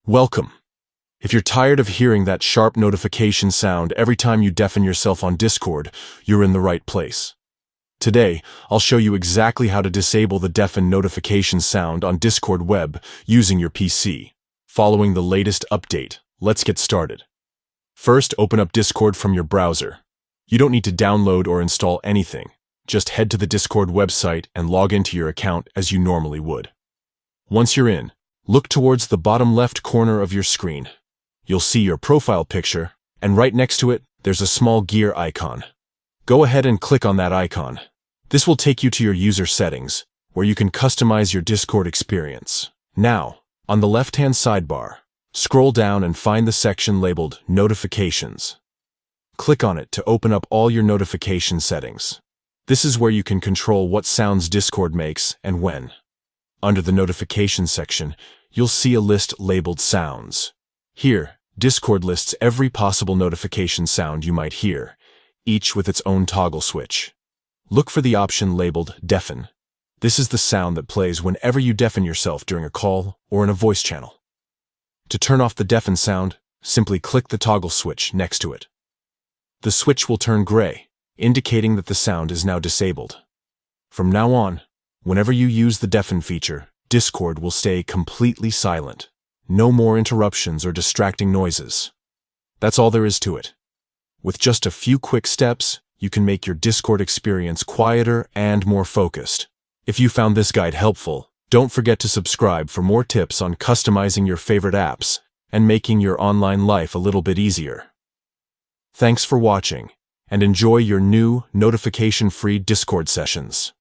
Welcome. If you're tired of hearing that sharp notification sound every time you deafen yourself on Discord, you're in the right place. Today, I'll show you exactly how to disable the deafen notification sound on Discord web using your PC. Following the latest update, let's get started. First, open up Discord from your browser. You don't need to download or install anything. Just head to the Discord website and log into your account as you normally would. Once you're in, look towards the bottom left corner of your screen. You'll see your profile picture, and right next to it, there's a small gear icon. Go ahead and click on that icon. This will take you to your user settings, where you can customize your Discord experience. Now, on the left-hand sidebar, scroll down and find the section labeled Notifications. Click on it to open up all your notification settings. This is where you can control what sounds Discord makes and when. Under the Notifications section, you'll see a list labeled Sounds. Here, Discord lists every possible notification sound you might hear, each with its own toggle switch. Look for the option labeled Deafen. This is the sound that plays whenever you deafen yourself during a call or in a voice channel. To turn off the deafen sound, simply click the toggle switch next to it. The switch will turn gray, indicating that the sound is now disabled. From now on, whenever you use the deafen feature, Discord will stay completely silent. No more interruptions or distracting noises. That's all there is to it. With just a few quick steps, you can make your Discord experience quieter and more focused. If you found this guide helpful, don't forget to subscribe for more tips on customizing your favorite apps and making your online life a little bit easier. Thanks for watching, and enjoy your new notification-free Discord sessions.